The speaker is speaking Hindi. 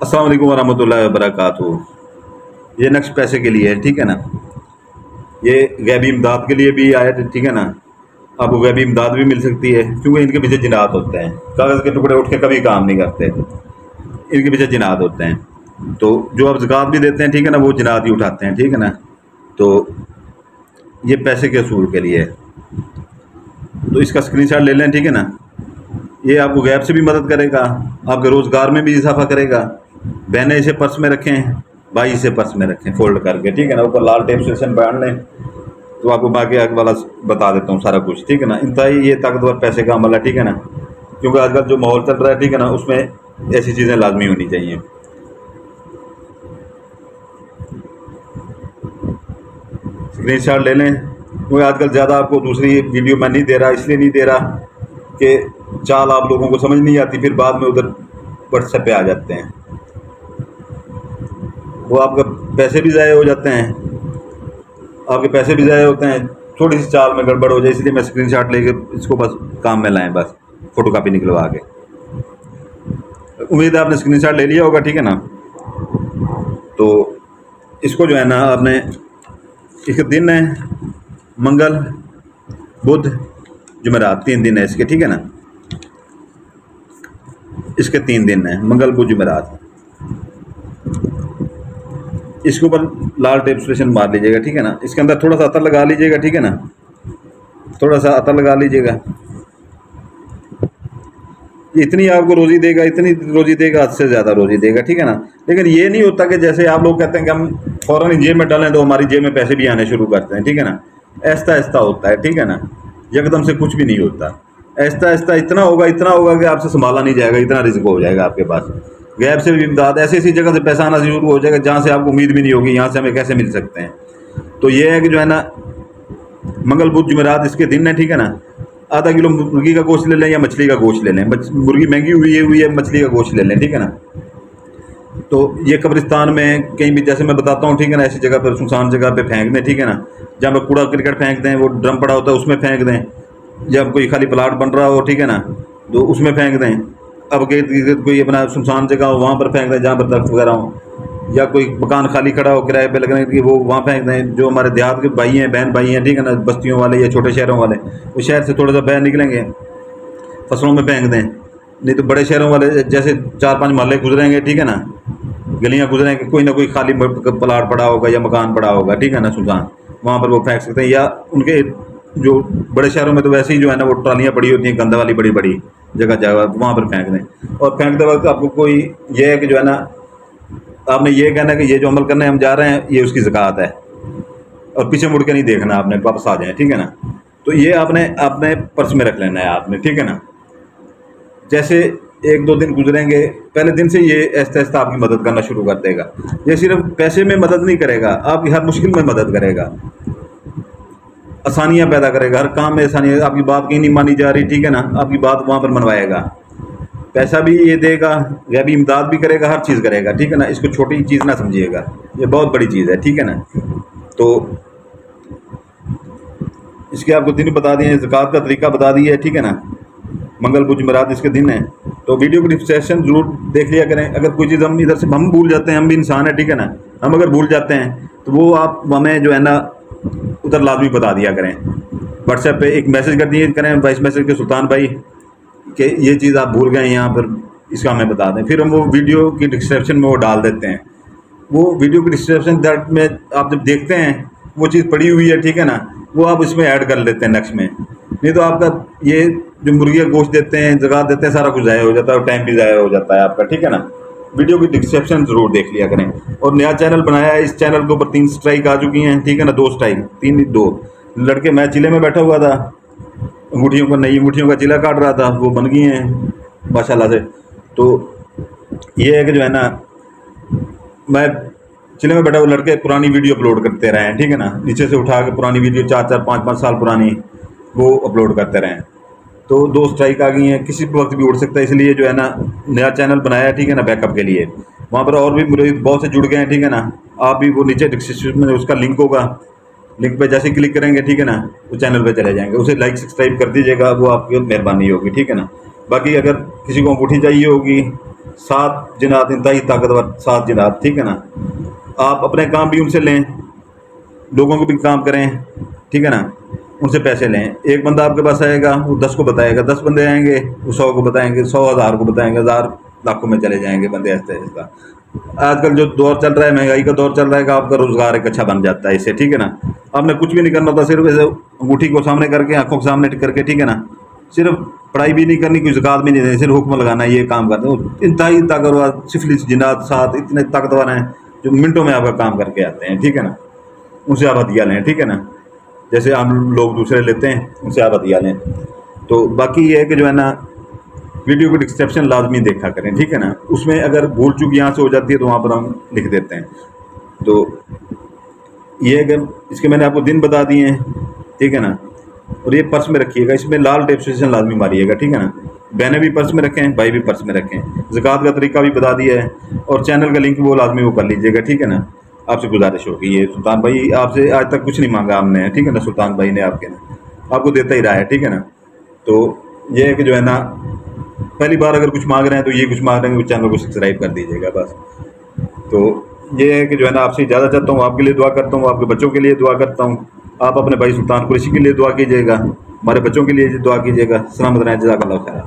अस्सलाम वालेकुम वरहमतुल्लाहि वबरकातुहू। ये नक्श पैसे के लिए है, ठीक है ना। ये गैबी इमदाद के लिए भी आया, ठीक है ना। आपको गैबी इमदाद भी मिल सकती है क्योंकि इनके पीछे जिनात होते हैं। कागज़ के टुकड़े उठ के कभी काम नहीं करते, इनके पीछे जिनात होते हैं। तो जो आप ज़कात भी देते हैं, ठीक है ना, वो जिनात ही उठाते हैं, ठीक है ना। तो ये पैसे के असूल के लिए है, तो इसका स्क्रीनशॉट ले लें, ठीक है ना। ये आपको गैब से भी मदद करेगा, आपके रोज़गार में भी इजाफा करेगा। बहनें इसे पर्स में रखें, भाई इसे पर्स में रखें फोल्ड करके, ठीक है ना। ऊपर लाल टेप से बांध लें। तो आपको बाकी आगे वाला बता देता हूँ सारा कुछ, ठीक है ना। इंतहाई ये ताकतवर पैसे का अमल है, ठीक है ना, क्योंकि आजकल जो माहौल चल रहा है, ठीक है ना, उसमें ऐसी चीज़ें लाजमी होनी चाहिए। स्क्रीनशॉट ले लें, क्योंकि आजकल ज़्यादा आपको दूसरी वीडियो मैं नहीं दे रहा, इसलिए नहीं दे रहा कि चाल आप लोगों को समझ नहीं आती, फिर बाद में उधर व्हाट्सएप पे आ जाते हैं, वो आपका पैसे भी ज़ाया हो जाते हैं, आपके पैसे भी ज़ाया होते हैं। थोड़ी सी चाल में गड़बड़ हो जाए, इसलिए मैं स्क्रीनशॉट लेके इसको बस काम में लाएं, बस फ़ोटो कापी निकलवा के। उम्मीद है आपने स्क्रीनशॉट ले लिया होगा, ठीक है ना। तो इसको जो है ना, आपने इसके दिन है मंगल बुध जुमेरात, 3 दिन है इसके, ठीक है ना। इसके 3 दिन है, मंगल बुध जुमेरात। इसके ऊपर लाल टेप स्टेशन मार लीजिएगा, ठीक है ना। इसके अंदर थोड़ा सा अतर लगा लीजिएगा, ठीक है ना, थोड़ा सा अतर लगा लीजिएगा। इतनी आपको रोज़ी देगा, इतनी रोज़ी देगा, हद से ज़्यादा रोज़ी देगा, ठीक है ना। लेकिन ये नहीं होता कि जैसे आप लोग कहते हैं कि हम फ़ौरन जेब में डालें तो हमारी जेब में पैसे भी आने शुरू करते हैं, ठीक है ना। ऐसा ऐसा होता है, ठीक है ना, यकदम से कुछ भी नहीं होता। ऐसा ऐसा इतना होगा कि आपसे संभाला नहीं जाएगा, इतना रिस्क हो जाएगा आपके पास। गैब से भी इमदाद, ऐसी ऐसी जगह से पैसा आना शुरू हो जाएगा जहाँ से आपको उम्मीद भी नहीं होगी, यहाँ से हमें कैसे मिल सकते हैं। तो ये है कि जो है ना, मंगल बुध जुमेरात इसके दिन है, ठीक है ना। आधा किलो मुर्गी का गोश्त ले लें या मछली का गोश्त ले लें, मुर्गी महंगी हुई है, मछली का गोश्त ले लें, ठीक है ना। तो ये कब्रिस्तान में कहीं भी, जैसे मैं बताता हूँ, ठीक है ना, ऐसी जगह पर, सुनसान जगह पे फेंक दें, ठीक है ना। जहाँ पर कूड़ा क्रिकेट फेंक दें, वो ड्रम पड़ा होता है उसमें फेंक दें। जब कोई खाली प्लाट बन रहा हो, ठीक है ना, तो उसमें फेंक दें। अब कोई अपना सुनसान जगह हो वहाँ पर फेंक दें, जहाँ पर दरख्त वगैरह हो, या कोई मकान खाली खड़ा हो किराए पे लगने के, वो वहाँ फेंक दें। जो हमारे देहात के भाई हैं, बहन भाई हैं, ठीक है ना, बस्तियों वाले या छोटे शहरों वाले, वो शहर से थोड़ा सा बाहर निकलेंगे, फसलों में फेंक दें। नहीं तो बड़े शहरों वाले जैसे 4-5 मोहल्ले गुजरेंगे, ठीक है ना, गलियाँ गुजरेंगे, कोई ना कोई खाली प्लाट पड़ा होगा या मकान पड़ा होगा, ठीक है ना, सुनसान, वहाँ पर वो फेंक सकते हैं। या उनके जो बड़े शहरों में तो वैसे ही जो है ना, वो ट्रालियाँ पड़ी होती हैं गंदा वाली, बड़ी बड़ी जगह जगह, वहाँ पर फेंक दें। और फेंकते वक्त आपको कोई ये है कि जो है ना, आपने ये कहना है कि ये जो अमल करने हम जा रहे हैं ये उसकी ज़कात है, और पीछे मुड़ के नहीं देखना, आपने वापस आ जाए, ठीक है ना। तो ये आपने अपने पर्स में रख लेना है आपने, ठीक है ना। जैसे 1-2 दिन गुजरेंगे, पहले दिन से ये ऐसा ऐसा आपकी मदद करना शुरू कर देगा। ये सिर्फ पैसे में मदद नहीं करेगा, आपकी हर मुश्किल में मदद करेगा, आसानियाँ पैदा करेगा, हर काम में आसानियाँ। आपकी बात कहीं नहीं मानी जा रही, ठीक है ना, आपकी बात वहाँ पर मनवाएगा। पैसा भी ये देगा, गैबी इमदाद भी करेगा, हर चीज़ करेगा, ठीक है ना। इसको छोटी चीज़ ना समझिएगा, ये बहुत बड़ी चीज़ है, ठीक है ना। तो इसके आपको दिन बता दिए, ज़कात का तरीका बता दिया है, ठीक है ना। मंगल बुध जुमेरात इसके दिन है। तो वीडियो को डिस्क्रिप्शन जरूर देख लिया करें। अगर कोई चीज़ हम इधर से हम भूल जाते हैं, हम भी इंसान है, ठीक है ना, हम अगर भूल जाते हैं तो वो आप हमें जो है ना उधर लाजमी बता दिया करें। व्हाट्सएप पे एक मैसेज कर दिए करें, वॉइस मैसेज के सुल्तान भाई, कि ये चीज़ आप भूल गए यहाँ पर, इसका हमें बता दें। फिर हम वो वीडियो की डिस्क्रिप्शन में वो डाल देते हैं। वो वीडियो की डिस्क्रिप्शन में आप जब देखते हैं वो चीज़ पड़ी हुई है, ठीक है ना, वो आप इसमें ऐड कर लेते हैं नक्श में। नहीं तो आपका ये जो मुर्गी का गोश्त देते हैं, ज़कात देते हैं, सारा कुछ ज़ाया हो जाता है और टाइम भी ज़ाया हो जाता है आपका, ठीक है ना। वीडियो की डिस्क्रिप्शन ज़रूर देख लिया करें। और नया चैनल बनाया है, इस चैनल के ऊपर 3 स्ट्राइक आ चुकी हैं, ठीक है ना, 2 स्ट्राइक, 3 2 लड़के। मैं चिले में बैठा हुआ था, अंगूठियों को, नई अंगूठियों का चिला काट रहा था, वो बन गई हैं माशाल्लाह से। तो ये है कि जो है ना, मैं चिले में बैठा हुआ, लड़के पुरानी वीडियो अपलोड करते रहे हैं, ठीक है ना, नीचे से उठा के पुरानी वीडियो 4-4 5-5 साल पुरानी वो अपलोड करते रहें। तो 2 स्ट्राइक आ गई हैं, किसी भी वक्त भी उड़ सकता है, इसलिए जो है ना नया चैनल बनाया है, ठीक है ना, बैकअप के लिए। वहाँ पर और भी मुरीद बहुत से जुड़ गए हैं, ठीक है ना। आप भी वो नीचे डिस्क्रिप्शन में उसका लिंक होगा, लिंक पे जैसे क्लिक करेंगे, ठीक है ना, वो चैनल पे चले जाएंगे, उसे लाइक सब्सक्राइब कर दीजिएगा, वो आपकी मेहरबानी होगी, ठीक है ना। बाकी अगर किसी को अंगूठी चाहिए होगी, 7 जिनात इंतहाई ताकतवर 7 जिनात, ठीक है ना। आप अपने काम भी उनसे लें, लोगों को भी काम करें, ठीक है ना, उनसे पैसे लें। एक बंदा आपके पास आएगा, वो 10 को बताएगा, 10 बंदे आएंगे, वो 100 को बताएंगे, 100 हज़ार को बताएंगे, 1000 लाखों में चले जाएंगे बंदे ऐसे ऐसा। आजकल जो दौर चल रहा है, महंगाई का दौर चल रहा है, कि आपका रोजगार एक अच्छा बन जाता है इससे, ठीक है ना। आपने कुछ भी नहीं करना होता, सिर्फ ऐसे अंगूठी को सामने करके, आंखों के सामने करके, ठीक है ना, सिर्फ पढ़ाई भी नहीं करनी, कोई ज़कात भी नहीं देनी, सिर्फ हुक्म लगाना, ये काम करते हो। इंतहाई ताकतवर सिफिलिस जिन्नात 7 इतने ताकतवर हैं जो मिनटों में आपका काम करके आते हैं, ठीक है ना। उनसे आप हदिया लें, ठीक है ना, जैसे हम लोग दूसरे लेते हैं, उनसे आप हदिया लें। तो बाकी ये है कि जो है ना, वीडियो को डिस्क्रिप्शन लाजमी देखा करें, ठीक है ना। उसमें अगर भूल चूक यहाँ से हो जाती है तो वहाँ पर हम लिख देते हैं। तो ये है कि इसके मैंने आपको दिन बता दिए हैं, ठीक है ना। और ये पर्स में रखिएगा, इसमें लाल टेप से लाजमी मारिएगा, ठीक है ना। बहनें भी पर्स में रखें, भाई भी पर्स में रखें। ज़कात का तरीका भी बता दिया है, और चैनल का लिंक वो लाजमी वो कर लीजिएगा, ठीक है ना। आपसे गुजारिश होगी, ये सुल्तान भाई आपसे आज तक कुछ नहीं मांगा हमने, ठीक है ना। सुल्तान भाई ने आपको देता ही रहा है, ठीक है ना। तो ये है कि जो है ना, पहली बार अगर कुछ मांग रहे हैं तो ये कुछ मांग रहे हैं, तो चैनल को सब्सक्राइब कर दीजिएगा बस। तो ये है कि जो है ना, आपसे इजाज़त चाहता हूँ, आपके लिए दुआ करता हूँ, आपके बच्चों के लिए दुआ करता हूँ। आप अपने भाई सुल्तान कुरैशी के लिए दुआ कीजिएगा, हमारे बच्चों के लिए दुआ कीजिएगा। सलामत रहें, जज़ाकल्लाह खैर।